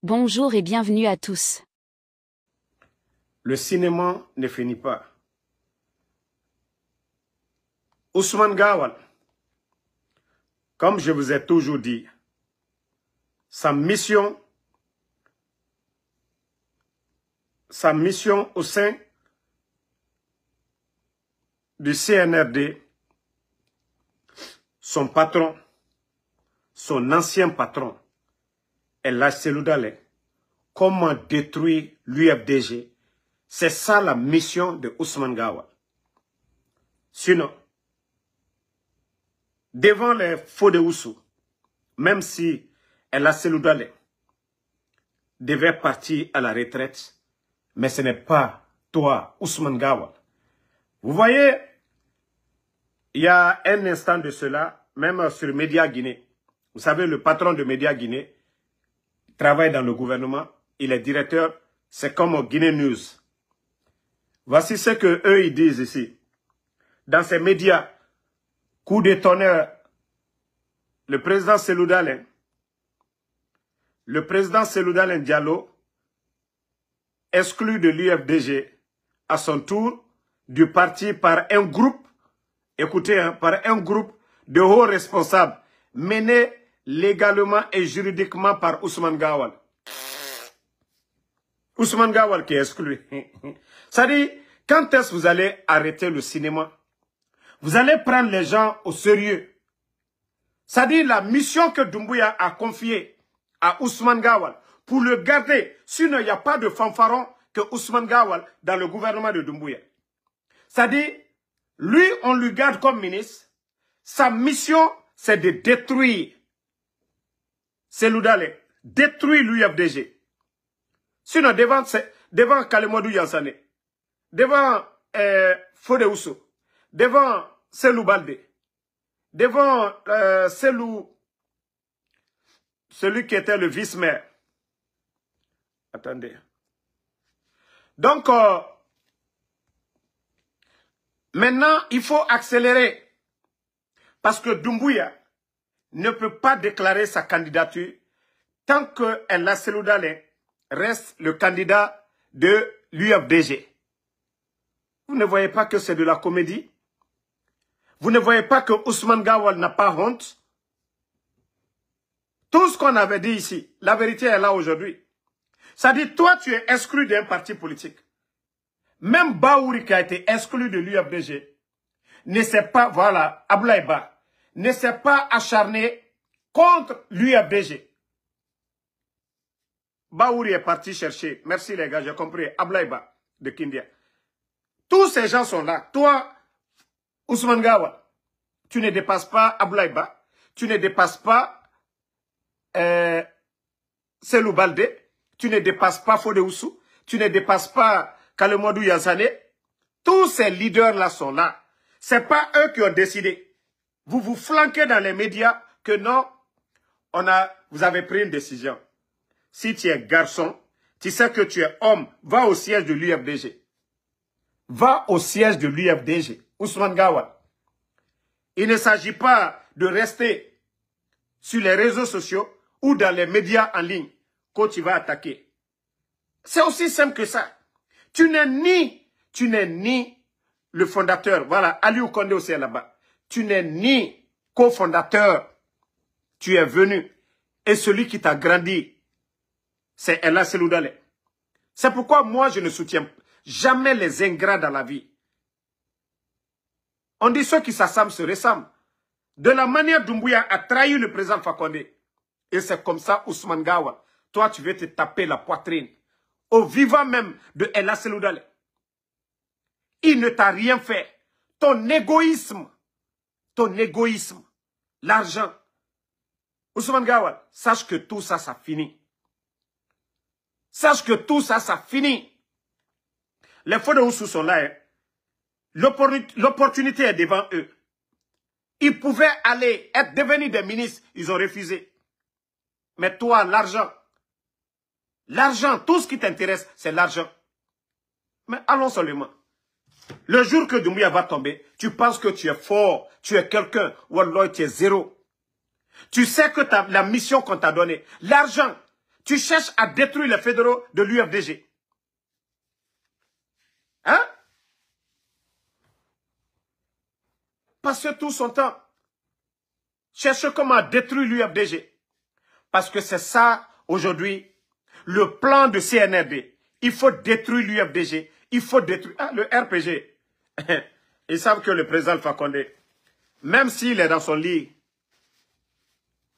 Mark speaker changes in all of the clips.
Speaker 1: Bonjour et bienvenue à tous.
Speaker 2: Le cinéma ne finit pas. Ousmane Gawal, comme je vous ai toujours dit, sa mission au sein du CNRD, son patron, son ancien patron, El Seloudalé, comment détruire l'UFDG. C'est ça la mission de Ousmane Gawal. Sinon, devant les faux de Oussou, même si El Seloudalé devait partir à la retraite, mais ce n'est pas toi, Ousmane Gawal. Vous voyez, il y a un instant de cela, même sur Média Guinée, vous savez, le patron de Média Guinée travaille dans le gouvernement, il est directeur, c'est comme Guinée News. Voici ce que eux ils disent ici. Dans ces médias, coup de tonnerre, le président Seloudalé Diallo, exclu de l'UFDG, à son tour, du parti par un groupe, écoutez, hein, par un groupe de hauts responsables, mené légalement et juridiquement par Ousmane Gawal. Ousmane Gawal qui est exclu. Ça dit, quand est-ce que vous allez arrêter le cinéma? Vous allez prendre les gens au sérieux. Ça dit, la mission que Doumbouya a confiée à Ousmane Gawal, pour le garder, sinon il n'y a pas de fanfaron que Ousmane Gawal dans le gouvernement de Doumbouya. Ça dit, lui, on lui garde comme ministre. Sa mission, c'est de détruire Seloudalé, détruire l'UFDG. Sinon, devant Kalemodou Yansane, devant Fode Ousso, devant Selou Balde, devant celui qui était le vice-maire. Attendez. Donc, maintenant, il faut accélérer. Parce que Doumbouya ne peut pas déclarer sa candidature tant que El Seloudalé reste le candidat de l'UFDG. Vous ne voyez pas que c'est de la comédie? Vous ne voyez pas que Ousmane Gawal n'a pas honte? Tout ce qu'on avait dit ici, la vérité est là aujourd'hui. Ça dit, toi, tu es exclu d'un parti politique. Même Baouri qui a été exclu de l'UFDG ne s'est pas, voilà, Ablaïba, ne s'est pas acharné contre l'UFDG. Baouri est parti chercher, merci les gars, j'ai compris, Ablaïba de Kindia. Tous ces gens sont là. Toi, Ousmane Gawal, tu ne dépasses pas Ablaïba, tu ne dépasses pas Selou Balde, tu ne dépasses pas Fode Oussou, tu ne dépasses pas Kalemodou Yansane. Tous ces leaders-là sont là. Ce n'est pas eux qui ont décidé. Vous vous flanquez dans les médias que non, vous avez pris une décision. Si tu es garçon, tu sais que tu es homme, va au siège de l'UFDG. Va au siège de l'UFDG. Ousmane Gawal. Il ne s'agit pas de rester sur les réseaux sociaux ou dans les médias en ligne quand tu vas attaquer. C'est aussi simple que ça. Tu n'es ni le fondateur. Voilà, Aliou Condé aussi est là-bas. Tu n'es ni cofondateur. Tu es venu. Et celui qui t'a grandi, c'est El Seloudalé. C'est pourquoi moi, je ne soutiens jamais les ingrats dans la vie. On dit ceux qui s'assemblent se ressemblent. De la manière Doumbouya a trahi le président Fakonde. Et c'est comme ça, Ousmane Gawal. Toi, tu veux te taper la poitrine. Au vivant même de El Seloudalé. Il ne t'a rien fait. Ton égoïsme, l'argent. Ousmane Gawal, sache que tout ça, ça finit. Sache que tout ça, ça finit. Les Fode Oussou sont là. Hein. L'opportunité est devant eux. Ils pouvaient aller devenir des ministres. Ils ont refusé. Mais toi, l'argent. L'argent, tout ce qui t'intéresse, c'est l'argent. Mais allons seulement. Le jour que Doumbouya va tomber, tu penses que tu es fort, tu es quelqu'un. Wallah, tu es zéro. Tu sais que la mission qu'on t'a donnée, l'argent, Tu cherches à détruire les fédéraux de l'UFDG. Hein? Passez tout son temps. Cherchez comment détruire l'UFDG. Parce que c'est ça, aujourd'hui, le plan de CNRD. Il faut détruire l'UFDG. Il faut détruire... Ah, le RPG. Ils savent que le président Alpha Condé, même s'il est dans son lit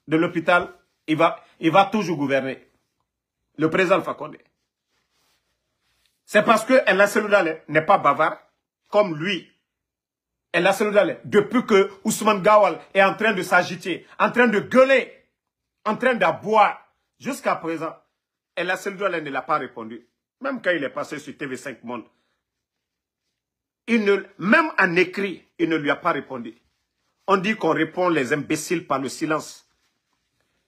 Speaker 2: de l'hôpital, il va toujours gouverner. Le président Alpha Condé. C'est parce que El Seloudalé n'est pas bavard, comme lui. El Seloudalé, depuis que Ousmane Gawal est en train de s'agiter, en train de gueuler, en train d'aboyer, jusqu'à présent, El Seloudalé ne l'a pas répondu. Même quand il est passé sur TV5 Monde. Même en écrit, il ne lui a pas répondu. On dit qu'on répond les imbéciles par le silence.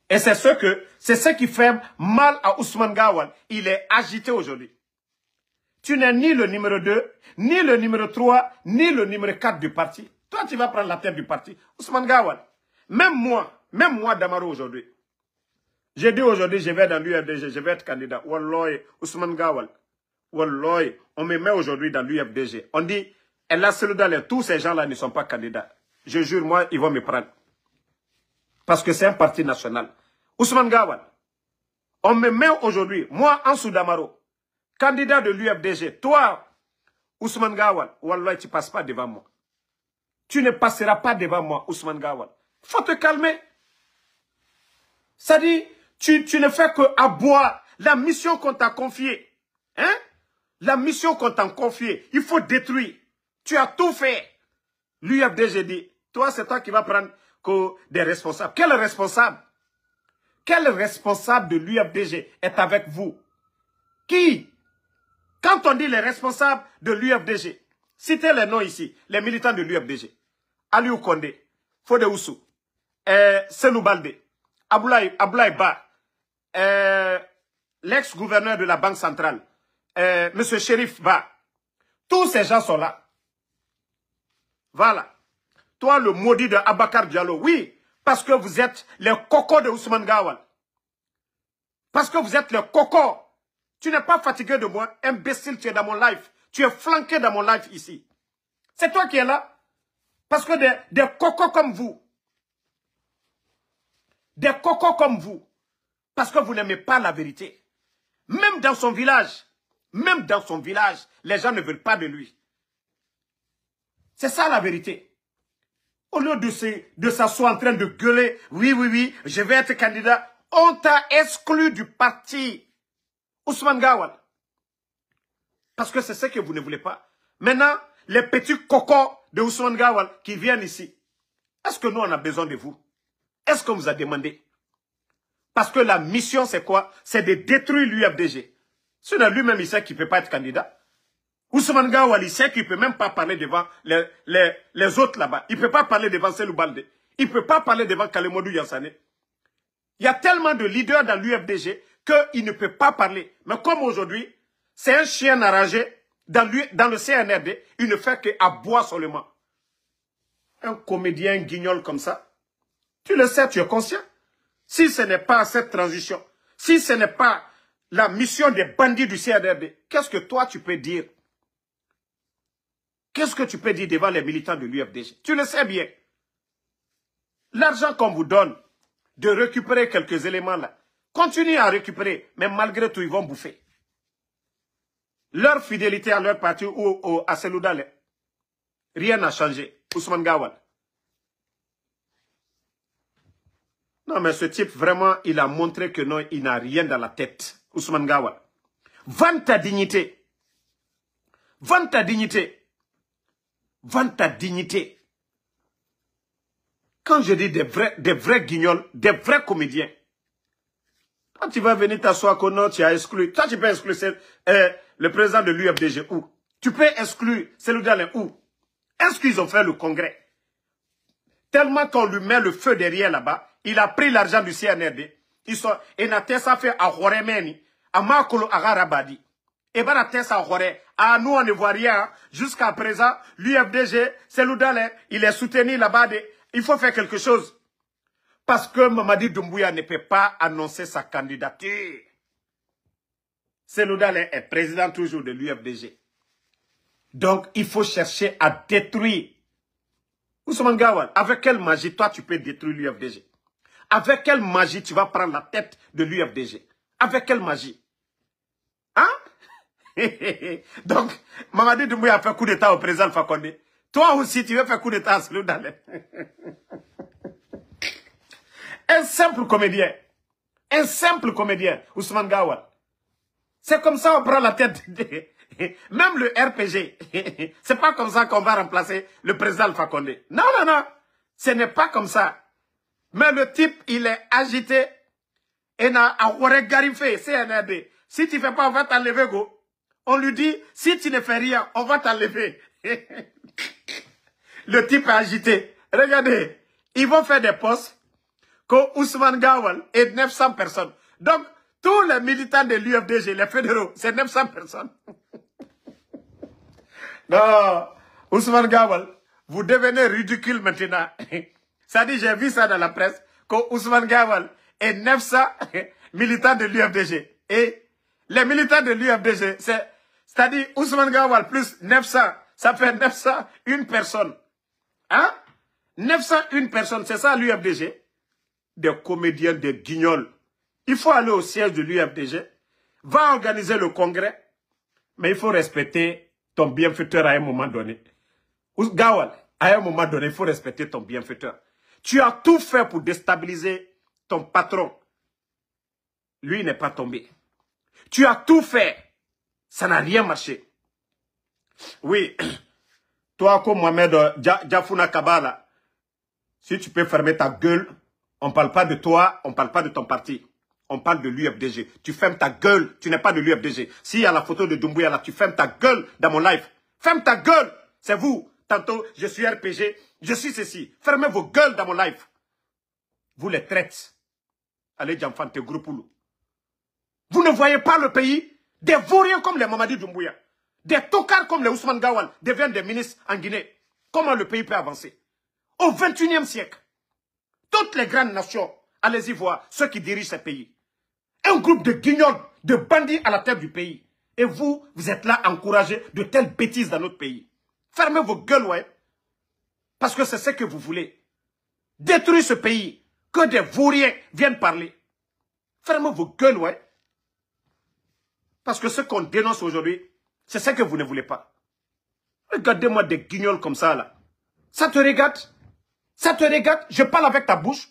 Speaker 2: Et c'est ce qui fait mal à Ousmane Gawal. Il est agité aujourd'hui. Tu n'es ni le numéro 2, ni le numéro 3, ni le numéro 4 du parti. Toi, tu vas prendre la tête du parti. Ousmane Gawal. Même moi, Damaro, aujourd'hui. J'ai dit aujourd'hui, je vais dans l'UFDG, je vais être candidat. Wallahi, Ousmane Gawal. Wallahi, on me met aujourd'hui dans l'UFDG. On dit, El Seloudalé, tous ces gens-là ne sont pas candidats. Je jure, moi, ils vont me prendre. Parce que c'est un parti national. Ousmane Gawal, on me met aujourd'hui, moi, Ansou Damaro, candidat de l'UFDG. Toi, Ousmane Gawal, Wallah, tu ne passes pas devant moi. Tu ne passeras pas devant moi, Ousmane Gawal. Il faut te calmer. Ça dit, tu ne fais que aboyer la mission qu'on t'a confiée. Hein? La mission qu'on t'a confiée, il faut détruire. Tu as tout fait. L'UFDG dit, toi, c'est toi qui vas prendre des responsables. Quel responsable? Quel responsable de l'UFDG est avec vous? Qui? Quand on dit les responsables de l'UFDG, citez les noms ici, les militants de l'UFDG. Aliou Kondé, Fode Oussou, Senou Baldé, Aboulaye Ba, l'ex-gouverneur de la Banque centrale, M. Chérif Ba. Tous ces gens sont là. Voilà. Toi, le maudit de Abakar Diallo, oui, parce que vous êtes les cocos de Ousmane Gawal. Parce que vous êtes les cocos. Tu n'es pas fatigué de moi, imbécile, tu es dans mon live. Tu es flanqué dans mon live ici. C'est toi qui es là. Parce que des cocos comme vous, parce que vous n'aimez pas la vérité. Même dans son village, les gens ne veulent pas de lui. C'est ça la vérité. Au lieu de s'asseoir en train de gueuler, oui, je vais être candidat, on t'a exclu du parti. Ousmane Gawal. Parce que c'est ce que vous ne voulez pas. Maintenant, les petits cocos de Ousmane Gawal qui viennent ici, est-ce que nous on a besoin de vous? Est-ce qu'on vous a demandé? Parce que la mission c'est quoi? C'est de détruire l'UFDG. Sinon lui-même il sait qu'il ne peut pas être candidat. Ousmane Gawal il sait qu'il ne peut même pas parler devant les autres là-bas. Il ne peut pas parler devant Selou Baldé. Il ne peut pas parler devant Kalemodou Yansane. Il y a tellement de leaders dans l'UFDG qu'il ne peut pas parler. Mais comme aujourd'hui, c'est un chien enragé dans le CNRD, il ne fait qu'aboyer seulement. Un comédien guignol comme ça, tu le sais, tu es conscient. Si ce n'est pas cette transition, si ce n'est pas la mission des bandits du CNRD, qu'est-ce que toi tu peux dire? Qu'est-ce que tu peux dire devant les militants de l'UFDG? Tu le sais bien. L'argent qu'on vous donne, de récupérer quelques éléments là, continuez à récupérer, mais malgré tout, ils vont bouffer. Leur fidélité à leur parti ou à Seloudalé, rien n'a changé. Ousmane Gawal. Non, mais ce type, vraiment, il a montré que non, il n'a rien dans la tête. Ousmane Gawal. Vends ta dignité. Vends ta dignité. Vends ta dignité. Quand je dis des vrais guignols, des vrais comédiens, quand tu vas venir t'asseoir que non, tu as exclu. Toi, tu peux exclure le président de l'UFDG où? Tu peux exclure Seloudalé où? Est-ce qu'ils ont fait le congrès? Tellement qu'on lui met le feu derrière là-bas, il a pris l'argent du CNRD. Et n'a ça fait à Horemeni, à Makolo Agarabadi. Et bien, n'a ça à nous, on ne voit rien. Jusqu'à présent, l'UFDG, Seloudalé, il est soutenu là-bas. Il faut faire quelque chose. Parce que Mamadi Doumbouya ne peut pas annoncer sa candidature. Seloudal est président toujours de l'UFDG. Donc, il faut chercher à détruire. Ousmane Gawal, avec quelle magie, toi, tu peux détruire l'UFDG? Avec quelle magie tu vas prendre la tête de l'UFDG? Avec quelle magie? Hein? Donc, Mamadi Doumbouya a fait coup d'état au président Fakonde. Toi aussi, tu veux faire coup d'état à Seloudal. Un simple comédien. Un simple comédien, Ousmane Gawal. C'est comme ça qu'on prend la tête. Même le RPG. C'est pas comme ça qu'on va remplacer le président Alpha Condé. Non, non, non. Ce n'est pas comme ça. Mais le type, il est agité. Et n'a pas garifé, CNRD. Si tu ne fais pas, on va t'enlever, go. On lui dit, si tu ne fais rien, on va t'enlever. Le type est agité. Regardez, ils vont faire des postes que Ousmane Gawal et 900 personnes. Donc, tous les militants de l'UFDG, les fédéraux, c'est 900 personnes. Non, Ousmane Gawal, vous devenez ridicule maintenant. Ça dit, j'ai vu ça dans la presse, que Ousmane Gawal et 900 militants de l'UFDG. Et les militants de l'UFDG, c'est-à-dire Ousmane Gawal plus 900, ça fait 901 personnes. Hein? 901 personnes, c'est ça l'UFDG? Des comédiens, des guignols. Il faut aller au siège de l'UFDG, va organiser le congrès, mais il faut respecter ton bienfaiteur à un moment donné. Gawal, à un moment donné, il faut respecter ton bienfaiteur. Tu as tout fait pour déstabiliser ton patron. Lui n'est pas tombé. Tu as tout fait. Ça n'a rien marché. Oui, toi comme Mohamed Diafouna Kabala, si tu peux fermer ta gueule, on ne parle pas de toi, on ne parle pas de ton parti. On parle de l'UFDG. Tu fermes ta gueule, tu n'es pas de l'UFDG. S'il y a la photo de Doumbouya là, tu fermes ta gueule dans mon live. Ferme ta gueule, c'est vous. Tantôt, je suis RPG, je suis ceci. Fermez vos gueules dans mon live. Vous les traites. Allez, Djamfante Groupoulou. Vous ne voyez pas le pays? Des vauriens comme les Mamadi Doumbouya, des tocards comme les Ousmane Gawal deviennent des ministres en Guinée. Comment le pays peut avancer? Au XXIe siècle, toutes les grandes nations, allez-y voir ceux qui dirigent ces pays. Un groupe de guignols, de bandits à la tête du pays. Et vous, vous êtes là à encourager de telles bêtises dans notre pays. Fermez vos gueules, ouais. Parce que c'est ce que vous voulez. Détruire ce pays. Que des vauriens viennent parler. Fermez vos gueules, ouais. Parce que ce qu'on dénonce aujourd'hui, c'est ce que vous ne voulez pas. Regardez-moi des guignols comme ça, là. Ça te regarde? Ça te regarde? Je parle avec ta bouche?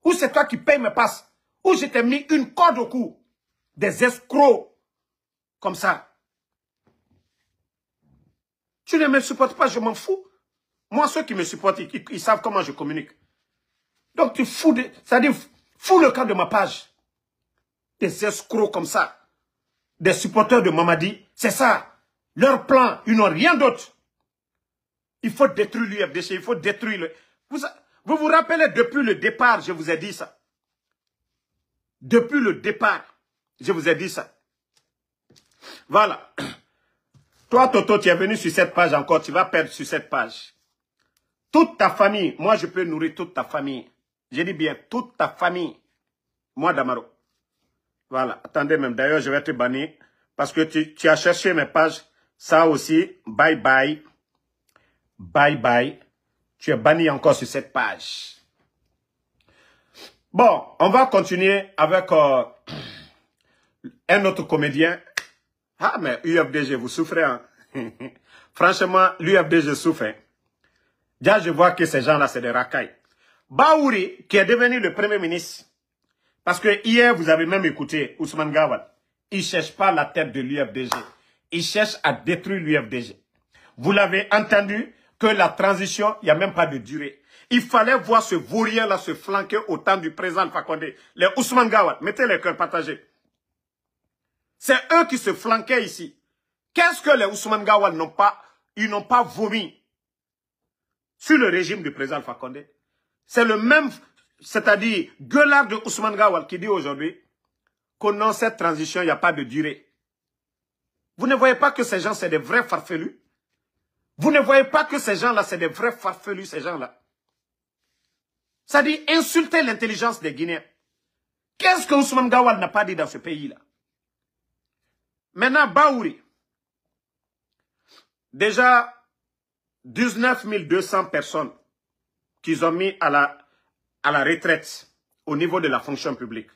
Speaker 2: Ou c'est toi qui payes mes passes? Ou je t'ai mis une corde au cou? Des escrocs. Comme ça. Tu ne me supportes pas, je m'en fous. Moi, ceux qui me supportent, ils savent comment je communique. Donc tu fous, c'est-à-dire, fous le camp de ma page. Des escrocs comme ça. Des supporters de Mamadi, c'est ça. Leur plan, ils n'ont rien d'autre. Il faut détruire l'UFDG, il faut détruire le... Vous vous rappelez, depuis le départ, je vous ai dit ça. Depuis le départ, je vous ai dit ça. Voilà. Toi, Toto, tu es venu sur cette page encore, tu vas perdre sur cette page. Toute ta famille, moi je peux nourrir toute ta famille. Je dis bien, toute ta famille. Moi, Damaro. Voilà, attendez même, d'ailleurs je vais te bannir. Parce que tu as cherché mes pages. Ça aussi, bye bye. Bye bye. Tu es banni encore sur cette page. Bon, on va continuer avec un autre comédien. Ah, mais UFDG, vous souffrez, hein? Franchement, l'UFDG souffre. Hein? Déjà, je vois que ces gens-là, c'est des racailles. Baouri, qui est devenu le premier ministre, parce que hier, vous avez même écouté Ousmane Gawal, il ne cherche pas la tête de l'UFDG. Il cherche à détruire l'UFDG. Vous l'avez entendu que la transition, il n'y a même pas de durée. Il fallait voir ce vaurien-là se flanquer au temps du président Alpha Condé. Les Ousmane Gawal, mettez les cœurs partagés. C'est eux qui se flanquaient ici. Qu'est-ce que les Ousmane Gawal n'ont pas, ils n'ont pas vomi sur le régime du président Alpha Condé? C'est le même, c'est-à-dire gueulard de Ousmane Gawal qui dit aujourd'hui que dans cette transition, il n'y a pas de durée. Vous ne voyez pas que ces gens, c'est des vrais farfelus? Vous ne voyez pas que ces gens-là, c'est des vrais farfelus, ces gens-là? Ça dit insulter l'intelligence des Guinéens. Qu'est-ce que Ousmane Gawal n'a pas dit dans ce pays-là? Maintenant, Baouri. Déjà, 19 200 personnes qu'ils ont mis à la retraite au niveau de la fonction publique.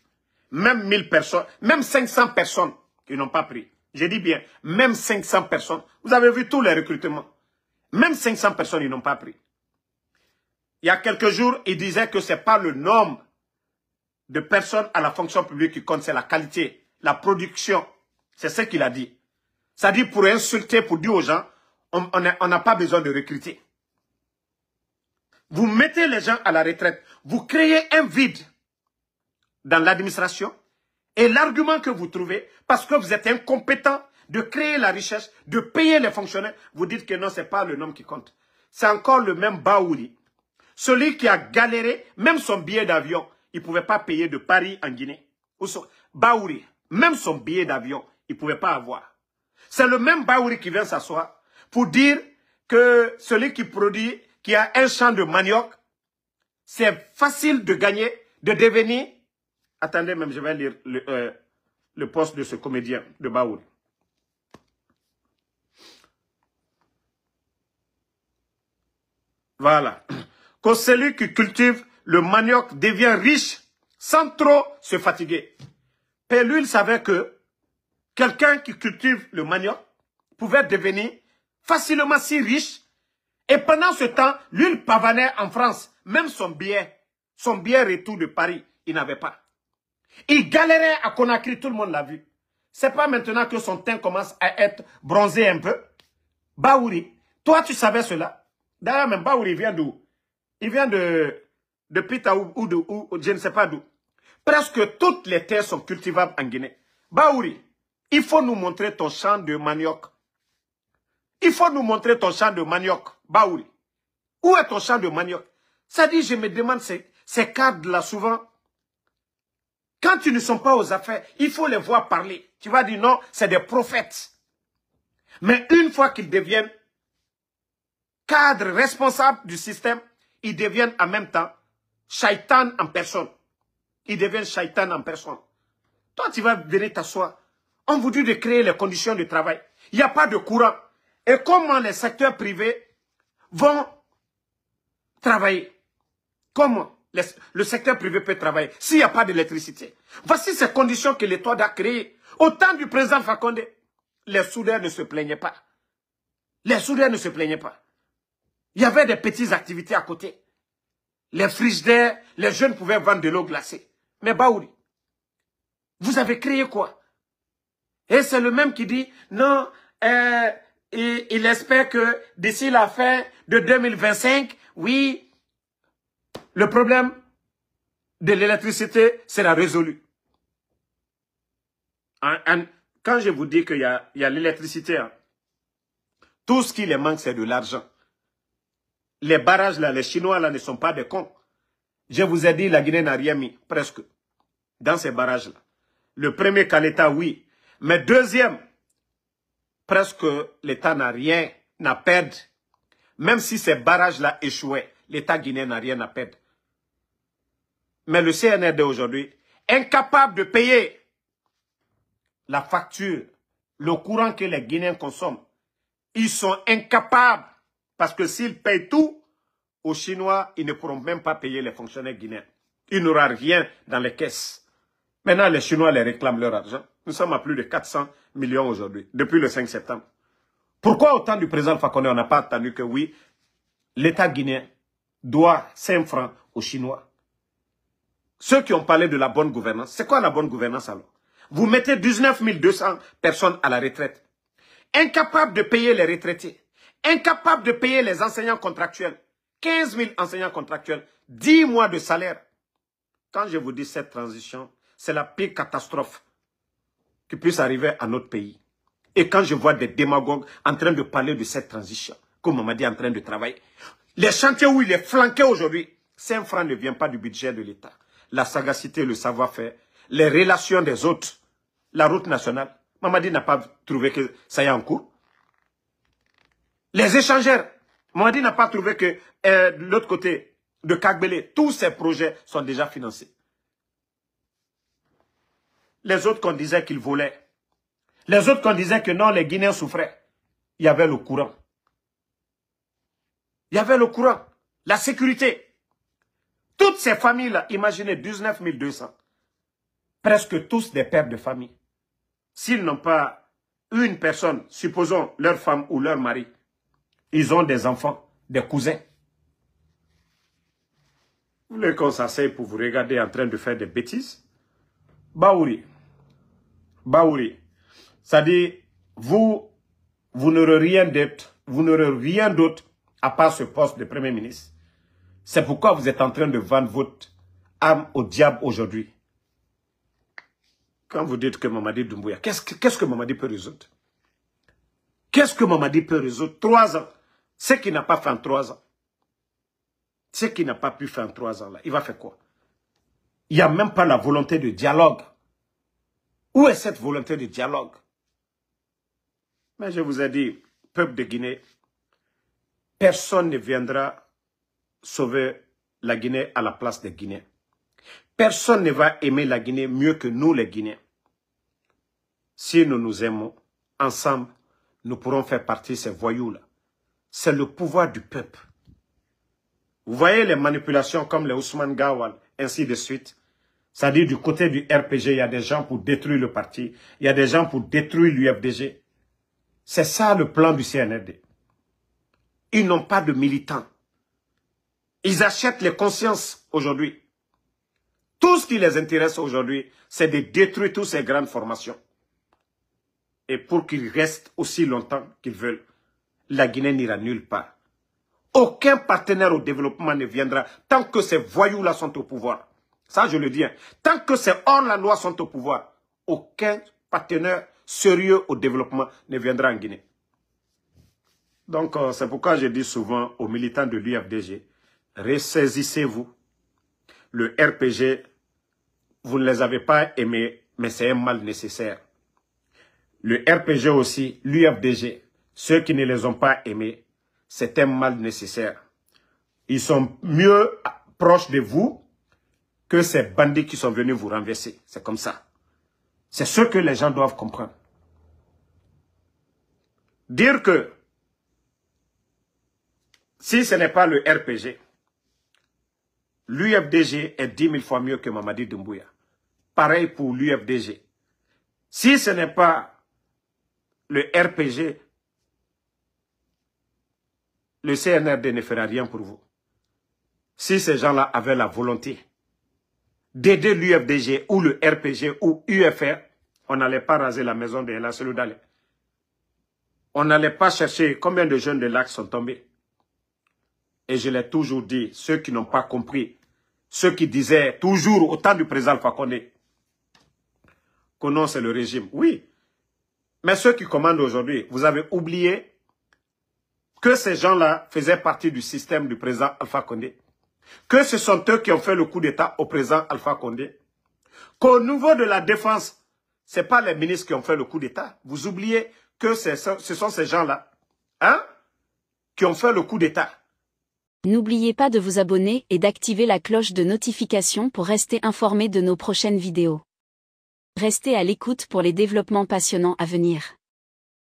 Speaker 2: Même 1000 personnes, même 500 personnes qui n'ont pas pris. Je dis bien, même 500 personnes. Vous avez vu tous les recrutements. Même 500 personnes, ils n'ont pas pris. Il y a quelques jours, il disait que ce n'est pas le nombre de personnes à la fonction publique qui compte, c'est la qualité, la production. C'est ce qu'il a dit. Ça dit pour insulter, pour dire aux gens, on n'a pas besoin de recruter. Vous mettez les gens à la retraite, vous créez un vide dans l'administration et l'argument que vous trouvez, parce que vous êtes incompétent de créer la richesse, de payer les fonctionnaires, vous dites que non, ce n'est pas le nombre qui compte. C'est encore le même Baouri. Celui qui a galéré, même son billet d'avion, il ne pouvait pas payer de Paris en Guinée. Baouri, même son billet d'avion, il ne pouvait pas avoir. C'est le même Baouri qui vient s'asseoir pour dire que celui qui produit, qui a un champ de manioc, c'est facile de gagner, de devenir... Attendez, même je vais lire le poste de ce comédien, de Baouri. Voilà. Que celui qui cultive le manioc devient riche sans trop se fatiguer. Et lui, il savait que quelqu'un qui cultive le manioc pouvait devenir facilement si riche. Et pendant ce temps, lui, il pavanait en France. Même son billet retour de Paris, il n'avait pas. Il galérait à Conakry, tout le monde l'a vu. C'est pas maintenant que son teint commence à être bronzé un peu. Baouri, toi, tu savais cela. D'ailleurs, même Baouri vient d'où? Il vient de Pita ou je ne sais pas d'où. Presque toutes les terres sont cultivables en Guinée. Baouri, il faut nous montrer ton champ de manioc. Il faut nous montrer ton champ de manioc, Baouri. Où est ton champ de manioc? Ça dit, je me demande, ces cadres-là, souvent, quand ils ne sont pas aux affaires, il faut les voir parler. Tu vas dire non, c'est des prophètes. Mais une fois qu'ils deviennent cadres responsables du système, ils deviennent en même temps shaitan en personne. Ils deviennent shaitan en personne. Toi, tu vas venir t'asseoir. On vous dit de créer les conditions de travail. Il n'y a pas de courant. Et comment les secteurs privés vont travailler? Comment le secteur privé peut travailler s'il n'y a pas d'électricité? Voici ces conditions que l'État a créées. Au temps du président Fakonde, les soudeurs ne se plaignaient pas. Les soudeurs ne se plaignaient pas. Il y avait des petites activités à côté. Les frigidaires, les jeunes pouvaient vendre de l'eau glacée. Mais Baouri, vous avez créé quoi? Et c'est le même qui dit, non, il espère que d'ici la fin de 2025, oui, le problème de l'électricité sera résolu. Quand je vous dis qu'il y a l'électricité, hein, tout ce qui les manque, c'est de l'argent. Les barrages là, les Chinois là ne sont pas des cons. Je vous ai dit, la Guinée n'a rien mis, presque, dans ces barrages là. Le premier qu'à l'État, oui. Mais deuxième, presque l'État n'a rien à perdre. Même si ces barrages-là échouaient, l'État guinéen n'a rien à perdre. Mais le CNRD aujourd'hui, incapable de payer la facture, le courant que les Guinéens consomment, ils sont incapables. Parce que s'ils payent tout, aux Chinois, ils ne pourront même pas payer les fonctionnaires guinéens. Il n'y aura rien dans les caisses. Maintenant, les Chinois les réclament leur argent. Nous sommes à plus de 400 millions aujourd'hui, depuis le 5 septembre. Pourquoi au temps du président Fakonde, on n'a pas attendu que oui, l'État guinéen doit 5 francs aux Chinois? Ceux qui ont parlé de la bonne gouvernance, c'est quoi la bonne gouvernance alors? Vous mettez 19 200 personnes à la retraite, incapables de payer les retraités, incapables de payer les enseignants contractuels, 15 000 enseignants contractuels, 10 mois de salaire. Quand je vous dis cette transition, c'est la pire catastrophe qui puisse arriver à notre pays. Et quand je vois des démagogues en train de parler de cette transition, comme on m'a dit en train de travailler, les chantiers où il est flanqué aujourd'hui, 5 francs ne viennent pas du budget de l'État. La sagacité, le savoir-faire, les relations des autres, la route nationale. Mamadi n'a pas trouvé que ça y est en cours. Les échangeurs, Mamadi n'a pas trouvé que de l'autre côté de Kagbele, tous ces projets sont déjà financés. Les autres qu'on disait qu'ils volaient. Les autres qu'on disait que non, les Guinéens souffraient. Il y avait le courant. Il y avait le courant. La sécurité. Toutes ces familles-là, imaginez 19 200. Presque tous des pères de famille. S'ils n'ont pas une personne, supposons leur femme ou leur mari, ils ont des enfants, des cousins. Vous voulez qu'on s'asseye pour vous regarder en train de faire des bêtises? Baouri. Baouri. C'est-à-dire, vous n'aurez rien d'autre à part ce poste de Premier ministre. C'est pourquoi vous êtes en train de vendre votre âme au diable aujourd'hui. Quand vous dites que Mamadi Doumbouya, qu'est-ce que Mamadi peut résoudre? Qu'est-ce que Mamadi peut résoudre? 3 ans. Ce qu'il n'a pas fait en 3 ans. Ce qu'il n'a pas pu faire en 3 ans, là, il va faire quoi? Il n'y a même pas la volonté de dialogue. Où est cette volonté de dialogue? Mais je vous ai dit, peuple de Guinée, personne ne viendra sauver la Guinée à la place des Guinéens. Personne ne va aimer la Guinée mieux que nous les Guinéens. Si nous nous aimons, ensemble, nous pourrons faire partie de ces voyous-là. C'est le pouvoir du peuple. Vous voyez les manipulations comme les Ousmane Gawal, ainsi de suite. C'est-à-dire du côté du RPG, il y a des gens pour détruire le parti. Il y a des gens pour détruire l'UFDG. C'est ça le plan du CNRD. Ils n'ont pas de militants. Ils achètent les consciences aujourd'hui. Tout ce qui les intéresse aujourd'hui, c'est de détruire toutes ces grandes formations. Et pour qu'ils restent aussi longtemps qu'ils veulent, la Guinée n'ira nulle part. Aucun partenaire au développement ne viendra tant que ces voyous-là sont au pouvoir. Ça, je le dis. Tant que ces hors-la-loi sont au pouvoir, aucun partenaire sérieux au développement ne viendra en Guinée. Donc, c'est pourquoi je dis souvent aux militants de l'UFDG, ressaisissez-vous. Le RPG, vous ne les avez pas aimés, mais c'est un mal nécessaire. Le RPG aussi, l'UFDG, ceux qui ne les ont pas aimés, c'est un mal nécessaire. Ils sont mieux proches de vous que ces bandits qui sont venus vous renverser. C'est comme ça. C'est ce que les gens doivent comprendre. Dire que si ce n'est pas le RPG, l'UFDG est 10 000 fois mieux que Mamadi Doumbouya. Pareil pour l'UFDG. Si ce n'est pas le RPG, le CNRD ne fera rien pour vous. Si ces gens-là avaient la volonté d'aider l'UFDG ou le RPG ou UFR, on n'allait pas raser la maison de la Seloudale. On n'allait pas chercher combien de jeunes de l'Ac sont tombés. Et je l'ai toujours dit, ceux qui n'ont pas compris, ceux qui disaient toujours au temps du président Alpha Condé que non, c'est le régime. Oui, mais ceux qui commandent aujourd'hui, vous avez oublié que ces gens-là faisaient partie du système du président Alpha Condé. Que ce sont eux qui ont fait le coup d'État au président Alpha Condé. Qu'au niveau de la défense, ce n'est pas les ministres qui ont fait le coup d'État. Vous oubliez que ce sont ces gens-là qui ont fait le coup d'État.
Speaker 1: N'oubliez pas de vous abonner et d'activer la cloche de notification pour rester informé de nos prochaines vidéos. Restez à l'écoute pour les développements passionnants à venir.